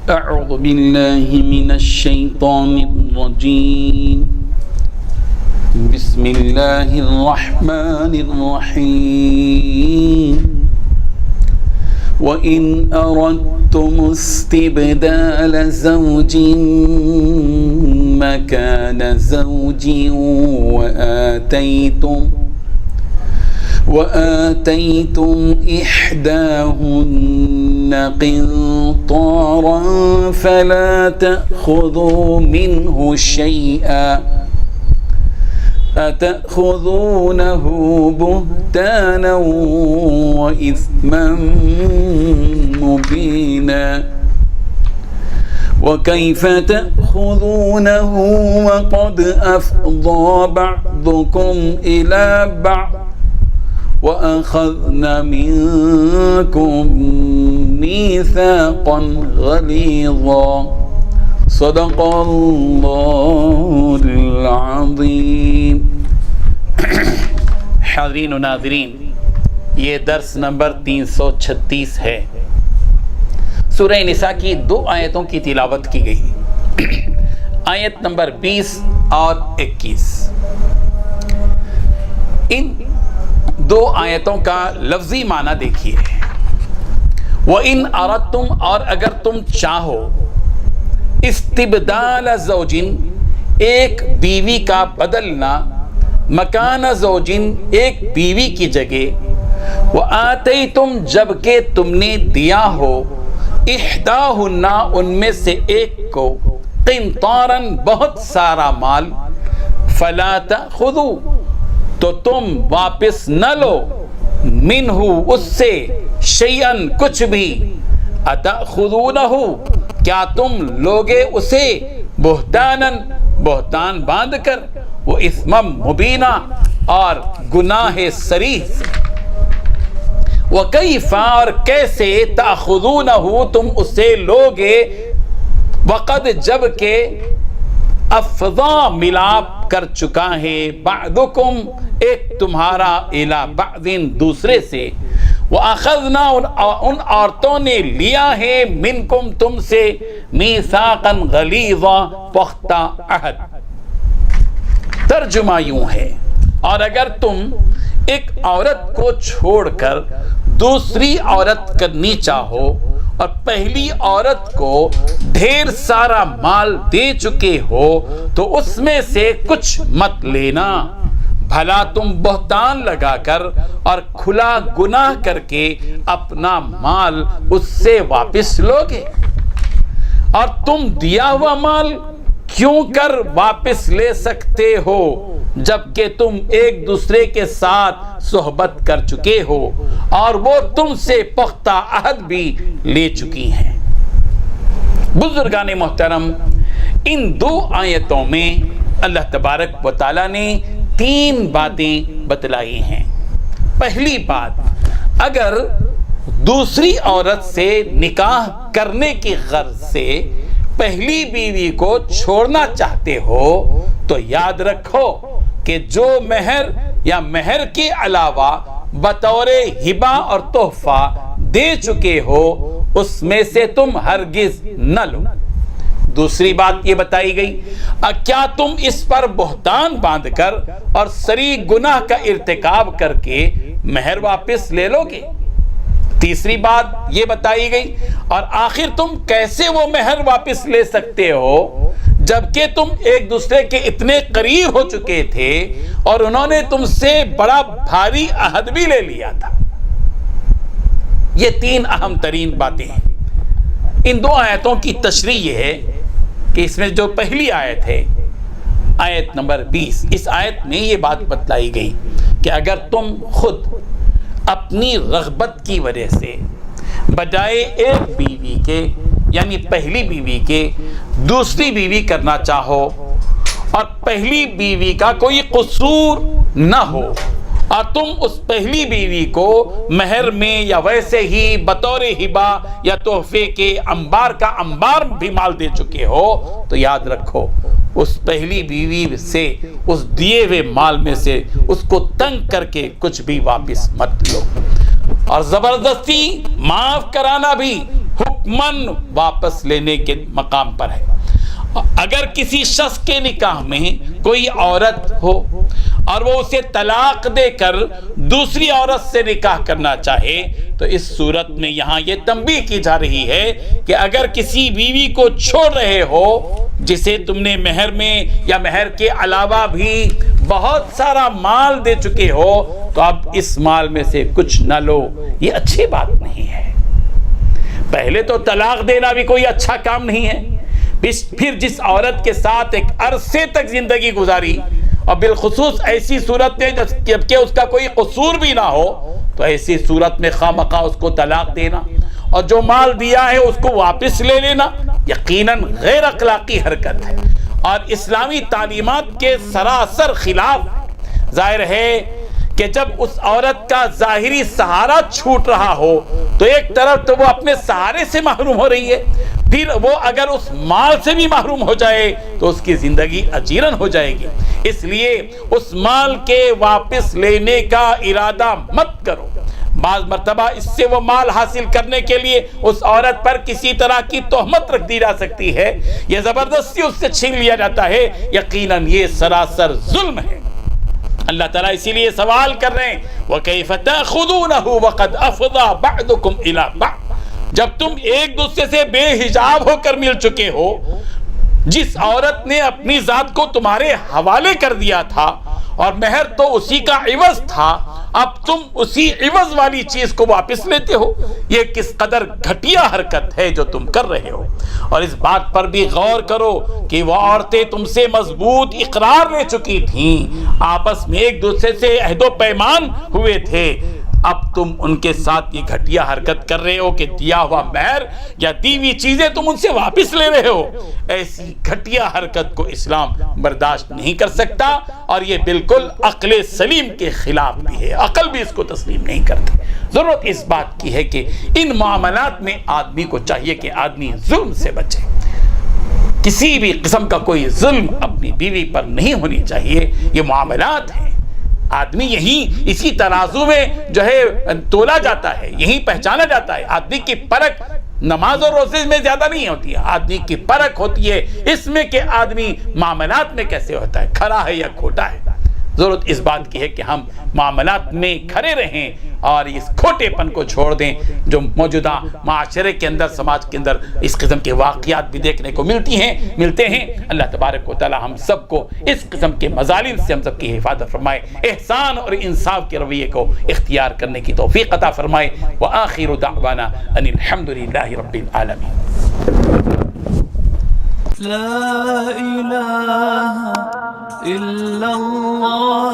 أعوذ بالله من الشيطان الرجيم بسم الله الرحمن الرحيم وإن أردتم استبدال زوج مكان زوج وآتيتم إحداهن قنطارا فلا تأخذوا منه شيئا أتأخذونه بهتانا وإثما مبينا وكيف تأخذونه وقد أفضى بعضكم إلى بعض وأخذن منكم ميثاقا غليظا صدق اللہ العظیم۔ حاضرین و ناظرین، یہ درس نمبر 336 ہے۔ سورہ نساء کی 2 آیتوں کی تلاوت کی گئی، آیت نمبر 20 اور 21۔ ان 2 آیتوں کا لفظی معنی دیکھیے۔ وَإِنْ أَرَدْتُمْ، اور اگر تم چاہو، استبدال زوجن، ایک بیوی کا بدلنا، مکان زوجن، ایک بیوی کی جگہ، وآتیتم، جبکہ تم نے دیا ہو، احداہن، ان میں سے ایک کو، قنطارا، بہت سارا مال، فلا تأخذوا، تو تم واپس نہ لو، منہ، اس سے، شیئا، کچھ بھی، اتأخذونہ، کیا تم لوگے اسے، بہتانن، بہتان باندھ کر، وہ اثمم مبینہ، اور گناہ صریح سے، وَكَيْفَ، اور کیسے، تأخذونہ، تم اسے لوگے، وقد، جب کہ، افضا، ملاپ کر چکا ہے، بعضکم، ایک تمہارا، الی بعض، دوسرے سے، وَأَخَذْنَا، ان عورتوں نے لیا ہے، منکم، تم سے، میثاقا غلیظا، پختہ عہد۔ ترجمہ یوں ہے، اور اگر تم ایک عورت کو چھوڑ کر دوسری عورت کرنی چاہو اور پہلی عورت کو ڈھیر سارا مال دے چکے ہو تو اس میں سے کچھ مت لینا، بھلا تم بہتان لگا کر اور کھلا گناہ کر کے اپنا مال اس سے واپس لوگے، اور تم دیا ہوا مال کیوں کر واپس لے سکتے ہو جبکہ تم ایک دوسرے کے ساتھ صحبت کر چکے ہو اور وہ تم سے پختہ عہد بھی لے چکی ہیں۔ بزرگان محترم، ان 2 آیتوں میں اللہ تبارک و تعالیٰ نے 3 باتیں بتلائی ہیں۔ پہلی بات، اگر دوسری عورت سے نکاح کرنے کی غرض سے پہلی بیوی کو چھوڑنا چاہتے ہو تو یاد رکھو کہ جو مہر یا مہر کے علاوہ بطور ہبہ اور تحفہ دے چکے ہو اس میں سے تم ہرگز نہ لو۔ دوسری بات یہ بتائی گئی، کیا تم اس پر بہتان باندھ کر اور سری گناہ کا ارتکاب کر کے مہر واپس لے لو گے؟ تیسری بات یہ بتائی گئی، اور آخر تم کیسے وہ مہر واپس لے سکتے ہو جبکہ تم ایک دوسرے کے اتنے قریب ہو چکے تھے اور انہوں نے تم سے بڑا بھاری عہد بھی لے لیا تھا۔ یہ 3 اہم ترین باتیں ہیں۔ ان 2 آیتوں کی تشریح یہ ہے کہ اس میں جو پہلی آیت ہے، آیت نمبر 20، اس آیت میں یہ بات بتلائی گئی کہ اگر تم خود اپنی رغبت کی وجہ سے بجائے ایک بیوی کے، یعنی پہلی بیوی کے، دوسری بیوی کرنا چاہو اور پہلی بیوی کا کوئی قصور نہ ہو اور تم اس پہلی بیوی کو مہر میں یا ویسے ہی بطور ہبہ یا تحفے کے انبار کا انبار بھی مال دے چکے ہو تو یاد رکھو اس پہلی بیوی سے اس دیے ہوئے مال میں سے اس کو تنگ کر کے کچھ بھی واپس مت لو، اور زبردستی معاف کرانا بھی حکمن واپس لینے کے مقام پر ہے۔ اگر کسی شخص کے نکاح میں کوئی عورت ہو اور وہ اسے طلاق دے کر دوسری عورت سے نکاح کرنا چاہے تو اس صورت میں یہاں یہ تنبیہ کی جا رہی ہے کہ اگر کسی بیوی کو چھوڑ رہے ہو جسے تم نے مہر میں یا مہر کے علاوہ بھی بہت سارا مال دے چکے ہو تو اب اس مال میں سے کچھ نہ لو، یہ اچھی بات نہیں ہے۔ پہلے تو طلاق دینا بھی کوئی اچھا کام نہیں ہے، پھر جس عورت کے ساتھ ایک عرصے تک زندگی گزاری اور بالخصوص ایسی صورت میں جبکہ اس کا کوئی قصور بھی نہ ہو تو ایسی صورت میں خواہ مخواہ اس کو طلاق دینا اور جو مال دیا ہے اس کو واپس لے لینا یقیناً غیر اخلاقی حرکت ہے اور اسلامی تعلیمات کے سراسر خلاف۔ ظاہر ہے کہ جب اس عورت کا ظاہری سہارا چھوٹ رہا ہو تو ایک طرف تو وہ اپنے سہارے سے محروم ہو رہی ہے، پھر وہ اگر اس مال سے بھی محروم ہو جائے تو اس کی زندگی اجیرن ہو جائے گی۔ اس لیے اس مال کے واپس لینے کا ارادہ مت کرو۔ بعض مرتبہ اس سے وہ مال حاصل کرنے کے لیے اس عورت پر کسی طرح کی تہمت رکھ دی جا سکتی ہے، یہ زبردستی اس سے چھین لیا جاتا ہے، یقیناً یہ سراسر ظلم ہے۔ اللہ تعالیٰ اسی لیے سوال کر رہے ہیں وَكَيْفَ تَأْخُذُونَهُ وَقَدْ أَفْضَى بَعْضُكُمْ إِلَىٰ بَعْضٍ، جب تم ایک دوسرے سے بے حجاب ہو کر مل چکے ہو، جس عورت نے اپنی ذات کو تمہارے حوالے کر دیا تھا اور مہر تو اسی کا عوض تھا، اب تم اسی عوض والی چیز کو واپس لیتے ہو، یہ کس قدر گھٹیا حرکت ہے جو تم کر رہے ہو۔ اور اس بات پر بھی غور کرو کہ وہ عورتیں تم سے مضبوط اقرار لے چکی تھیں، آپس میں ایک دوسرے سے عہد و پیمان ہوئے تھے، اب تم ان کے ساتھ یہ گھٹیا حرکت کر رہے ہو کہ دیا ہوا مہر یا دی ہوئی چیزیں تم ان سے واپس لے رہے ہو۔ ایسی گھٹیا حرکت کو اسلام برداشت نہیں کر سکتا اور یہ بالکل عقل سلیم کے خلاف بھی ہے، عقل بھی اس کو تسلیم نہیں کرتی۔ ضرورت اس بات کی ہے کہ ان معاملات میں آدمی کو چاہیے کہ آدمی ظلم سے بچے، کسی بھی قسم کا کوئی ظلم اپنی بیوی پر نہیں ہونی چاہیے۔ یہ معاملات ہیں، آدمی یہیں اسی ترازو میں جو ہے تولا جاتا ہے، یہیں پہچانا جاتا ہے۔ آدمی کی پرکھ نماز اور روزے میں زیادہ نہیں ہوتی ہے، آدمی کی پرکھ ہوتی ہے اس میں کہ آدمی معاملات میں کیسے ہوتا ہے، کھرا ہے یا کھوٹا ہے۔ ضرورت اس بات کی ہے کہ ہم معاملات میں کھڑے رہیں اور اس کھوٹے پن کو چھوڑ دیں جو موجودہ معاشرے کے اندر، سماج کے اندر اس قسم کے واقعات بھی دیکھنے کو ملتے ہیں۔ اللہ تبارک و تعالی ہم سب کو اس قسم کے مظالم سے ہم سب کی حفاظت فرمائے، احسان اور انصاف کے رویے کو اختیار کرنے کی توفیق عطا فرمائے۔ وآخر دعوانا ان الحمد للہ رب العالمین۔ لا إله إلا الله